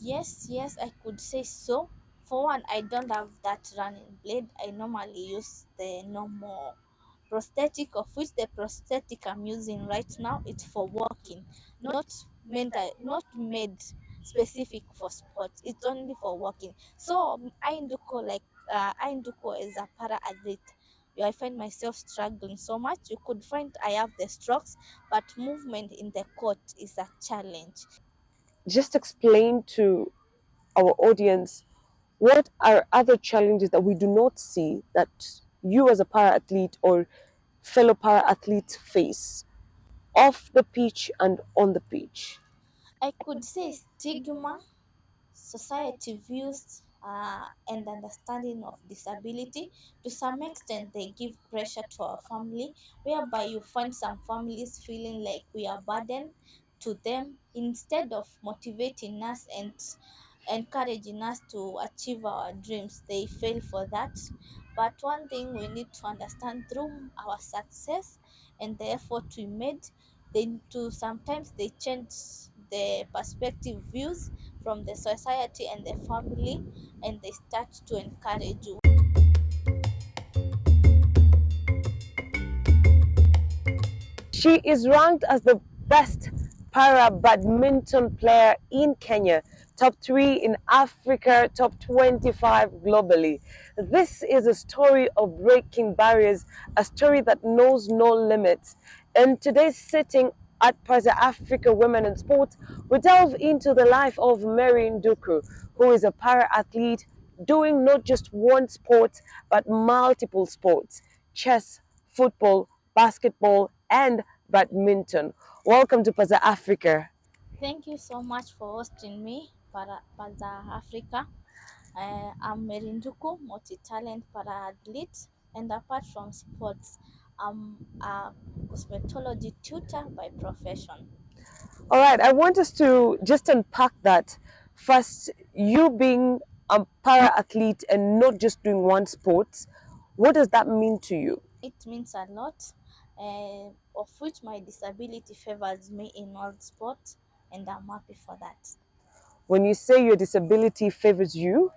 Yes, I could say so. For one, I don't have that running blade. I normally use the normal prosthetic, of which the prosthetic I'm using right now it's for walking, not made specific for sports. It's only for walking. So I do as a para athlete. I find myself struggling so much. You could find I have the strokes, but movement in the court is a challenge. Just explain to our audience what are other challenges that we do not see that you as a para athlete or fellow para athletes face off the pitch and on the pitch. I could say stigma, society views and understanding of disability. To some extent, they give pressure to our family, whereby you find some families feeling like we are burden to them instead of motivating us and encouraging us to achieve our dreams. They fail for that. But one thing we need to understand through our success and the effort we made, they change the perspective views from the society and the family, and they start to encourage you. She is ranked as the best para badminton player in Kenya, top 3 in Africa, top 25 globally. This is a story of breaking barriers, a story that knows no limits. In today's sitting at Paza Africa Women in Sport, we delve into the life of Mary Nduku, who is a para athlete doing not just one sport but multiple sports: chess, football, basketball, and badminton. Welcome to Paza Africa. Thank you so much for hosting me, para Paza Africa. I'm Mary Nduku, multi-talent para-athlete, and apart from sports, I'm a cosmetology tutor by profession. All right, I want us to just unpack that. First, you being a para athlete and not just doing one sport, what does that mean to you? It means a lot, of which my disability favors me in all sports, and I'm happy for that. When you say your disability favors you,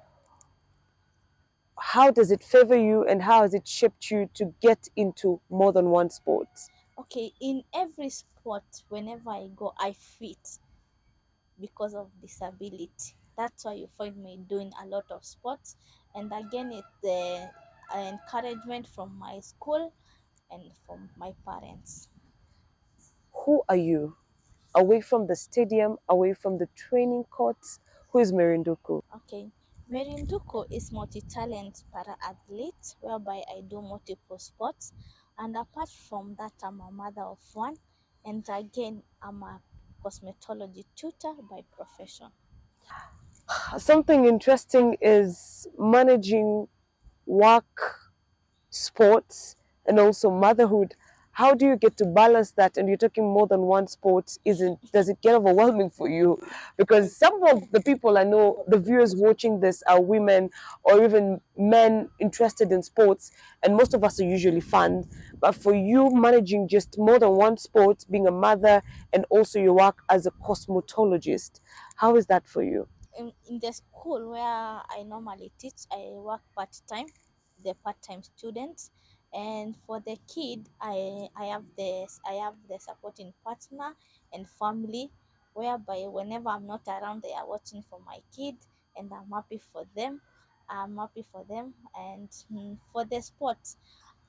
how does it favor you and how has it shaped you to get into more than one sport? Okay, in every sport, whenever I go, I fit because of disability. That's why you find me doing a lot of sports. And again, it's the encouragement from my school and from my parents. Who are you? Away from the stadium, away from the training courts, who is Merinduku? Okay. Mary Nduku is multi-talent para-athlete whereby I do multiple sports. And apart from that, I'm a mother of one. And again, I'm a cosmetology tutor by profession. Something interesting is managing work, sports, and also motherhood. How do you get to balance that? And you're talking more than one sport. Isn't does it get overwhelming for you? Because some of the people I know, the viewers watching this are women or even men interested in sports, and most of us are usually fans. But for you, managing just more than one sport, being a mother, and also your work as a cosmetologist, how is that for you? In the school where I normally teach, I work part time, the part time students, and for the kid, I have the supporting partner and family, whereby whenever I'm not around, they are watching for my kid, and I'm happy for them. I'm happy for them, and for the sports,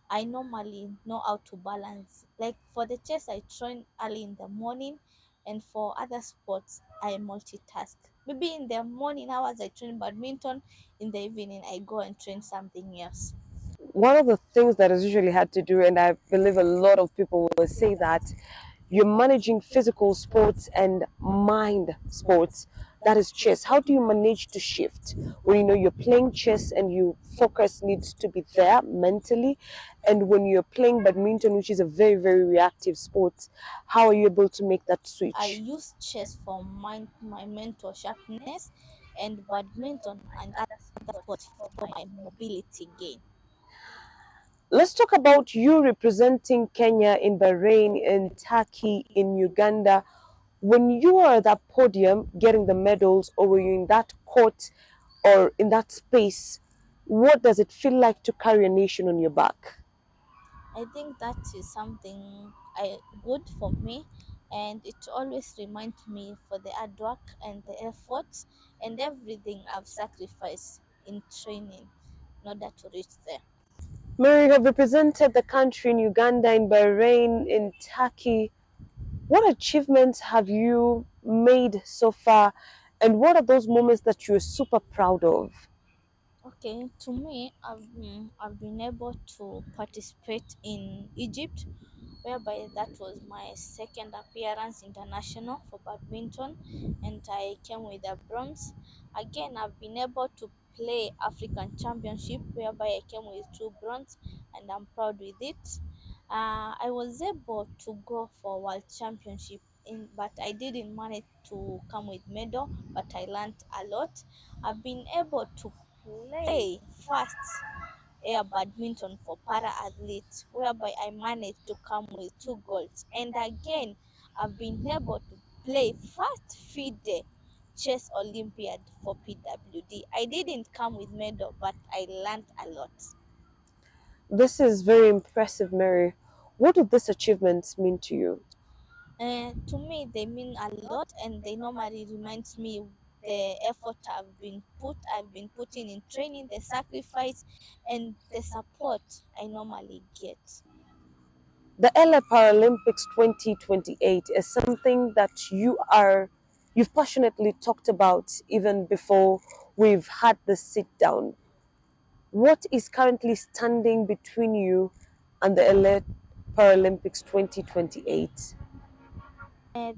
I normally know how to balance. Like for the chess, I train early in the morning, and for other sports, I multitask. Maybe in the morning hours, I train badminton, in the evening, I go and train something else. One of the things that is usually hard to do, and I believe a lot of people will say that you're managing physical sports and mind sports. That is chess. How do you manage to shift when you know you're playing chess and you focus needs to be there mentally, and when you're playing badminton, which is a very very reactive sport, how are you able to make that I switch? use chess for my mental sharpness, and badminton and other sports for my mobility gain. Let's talk about you representing Kenya in Bahrain, in Turkey, in Uganda. When you are at that podium getting the medals, or when you're in that court or in that space, what does it feel like to carry a nation on your back? I think that is something good for me, and it always reminds me for the hard work and the effort and everything I've sacrificed in training in order to reach there. Mary, you have represented the country in Uganda, in Bahrain, in Turkey. What achievements have you made so far, and what are those moments that you're super proud of? Okay, to me, I've been able to participate in Egypt, whereby that was my second appearance international for badminton, and I came with a bronze. Again, I've been able to play African Championship, whereby I came with two bronze, and I'm proud with it. I was able to go for World Championship, but I didn't manage to come with medal, but I learned a lot. I've been able to play fast air badminton for para athletes, whereby I managed to come with two golds. And again, I've been able to play fast FIDE chess Olympiad for PWD. I didn't come with medal, but I learned a lot. This is very impressive, Mary. What do these achievements mean to you? To me, they mean a lot, and they normally reminds me the effort I've been putting in training, the sacrifice, and the support I normally get. The LA Paralympics 2028 is something that you've passionately talked about even before we've had the sit down. What is currently standing between you and the LA Paralympics 2028?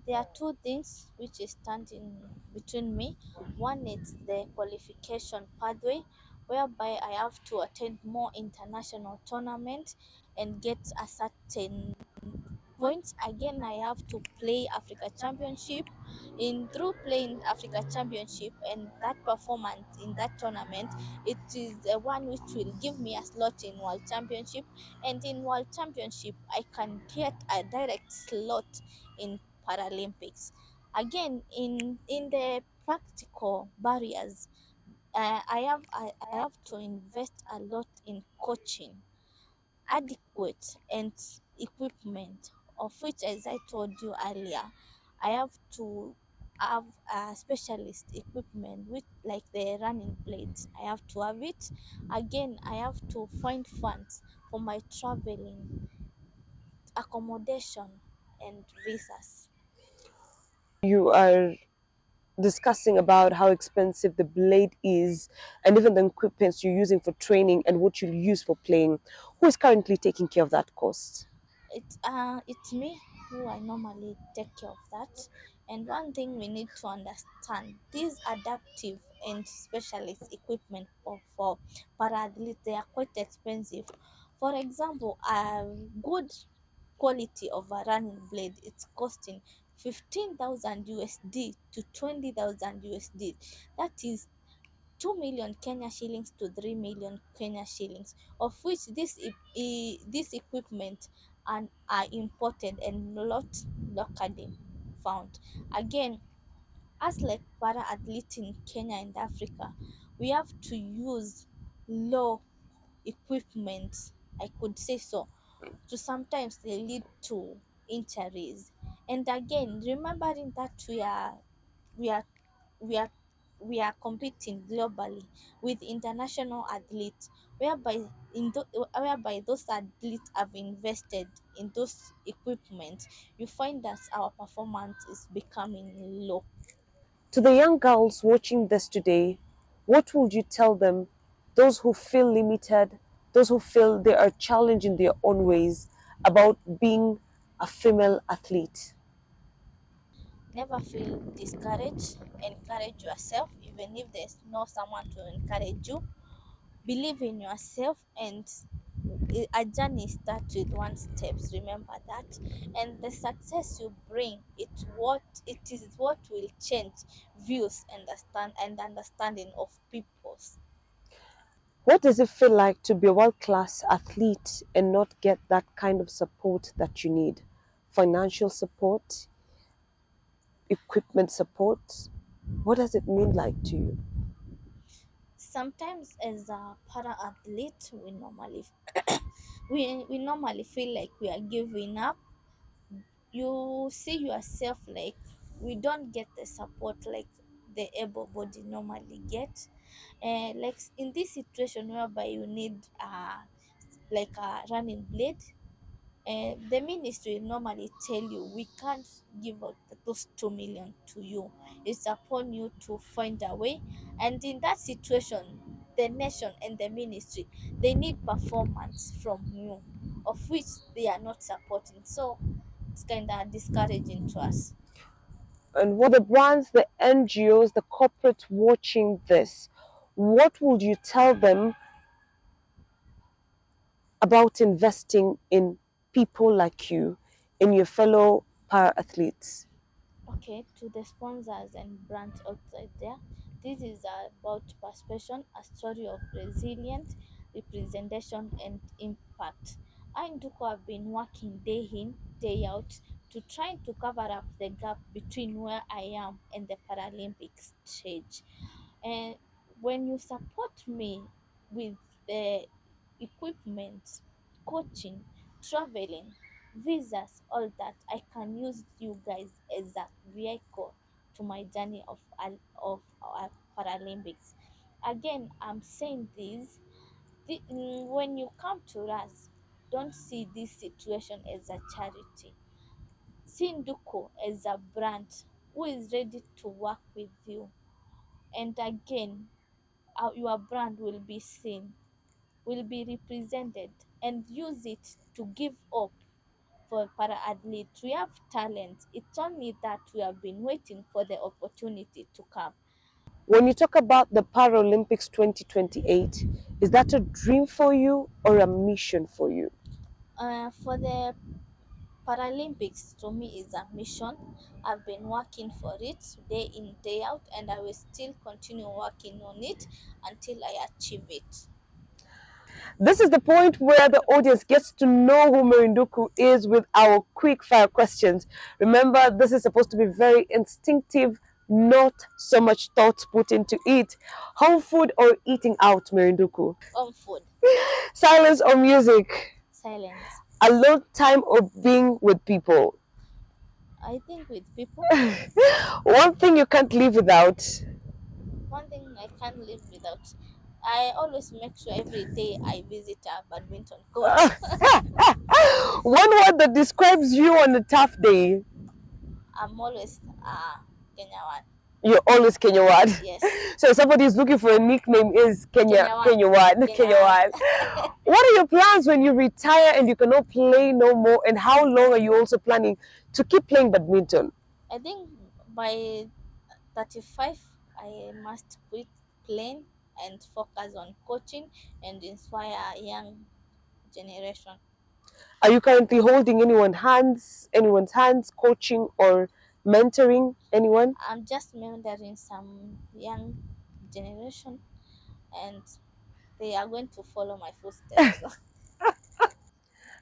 There are two things which is standing between me. One is the qualification pathway, whereby I have to attend more international tournaments and get a certain points. Again, I have to play Africa Championship. In through playing Africa Championship and that performance in that tournament, it is the one which will give me a slot in World Championship. And in World Championship, I can get a direct slot in Paralympics. Again, in the practical barriers, I have to invest a lot in coaching, adequate and equipment, of which, as I told you earlier, I have to have a specialist equipment with like the running blades. I have to have it. Again, I have to find funds for my traveling, accommodation, and visas. You are discussing about how expensive the blade is and even the equipment you're using for training and what you use for playing. Who is currently taking care of that cost? It's me who I normally take care of that. And one thing we need to understand, these adaptive and specialist equipment for para athletes, they are quite expensive. For example, a good quality of a running blade, it's costing 15,000 USD to 20,000 USD. That is 2 million Kenya shillings to 3 million Kenya shillings, of which this equipment are imported and not locally found. Again, as like para athletes in Kenya and Africa, we have to use low equipment, I could say so, to sometimes they lead to injuries. And again, remembering that we are we are we are competing globally with international athletes, whereby those athletes have invested in those equipment, you find that our performance is becoming low. To the young girls watching this today, what would you tell them? Those who feel limited, those who feel they are challenged in their own ways about being a female athlete. Never feel discouraged. Encourage yourself, even if there's no someone to encourage you. Believe in yourself, and a journey starts with one steps, remember that. And the success you bring, it is what will change views and understanding of people's. What does it feel like to be a world class athlete and not get that kind of support that you need? Financial support, equipment support? What does it mean like to you? Sometimes as a para athlete, we normally feel like we are giving up. You see yourself like we don't get the support like the able body normally get, like in this situation whereby you need like a running blade, the ministry normally tell you we can't give out those 2 million to you. It's upon you to find a way. And in that situation, the nation and the ministry, they need performance from you, of which they are not supporting. So it's kind of discouraging to us. And what the brands, the NGOs, the corporates watching this, what would you tell them about investing in people like you, in your fellow para athletes? Okay, to the sponsors and brands outside there, this is about persuasion, a story of resilience, representation, and impact. I and Duko have been working day in, day out to trying to cover up the gap between where I am and the Paralympic stage. And when you support me with the equipment, coaching, traveling, visas, all that, I can use you guys as a vehicle to my journey of Paralympics. Again, I'm saying this, when you come to us, don't see this situation as a charity. See Nduko as a brand who is ready to work with you. And again, your brand will be seen, will be represented, and use it to give hope for para athletes. We have talent. It's only that we have been waiting for the opportunity to come. When you talk about the Paralympics 2028, is that a dream for you or a mission for you? For the Paralympics, to me, is a mission. I've been working for it day in, day out, and I will still continue working on it until I achieve it. This is the point where the audience gets to know who Mary Nduku is with our quick fire questions. Remember, this is supposed to be very instinctive, not so much thought put into it. Home food or eating out, Mary Nduku? On food, Silence or music? silence. Alone time or being with people? I think with people, One thing you can't live without. one thing I can't live without. I always make sure every day I visit a badminton court. One word that describes you on a tough day. I'm always Kenyawan. You're always Kenyawan. Yes, So if somebody is looking for a nickname is Kenyawan. Kenyawan, Kenyawan. Kenyawan. What are your plans when you retire and you cannot play no more? And how long are you also planning to keep playing badminton? I think by 35, I must quit playing and focus on coaching and inspire a young generation. Are you currently holding anyone's hands, coaching or mentoring anyone? I'm just mentoring some young generation, and they are going to follow my footsteps.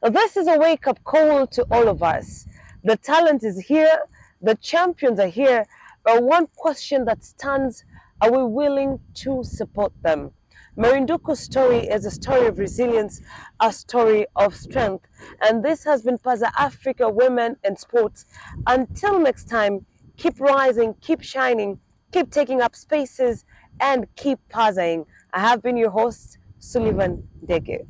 This is a wake up call to all of us. The talent is here, the champions are here, but one question that stands, are we willing to support them? Marinduku's story is a story of resilience, a story of strength. And this has been Paza Africa Women and Sports. Until next time, keep rising, keep shining, keep taking up spaces, and keep pazaing. I have been your host, Sullivan Dege.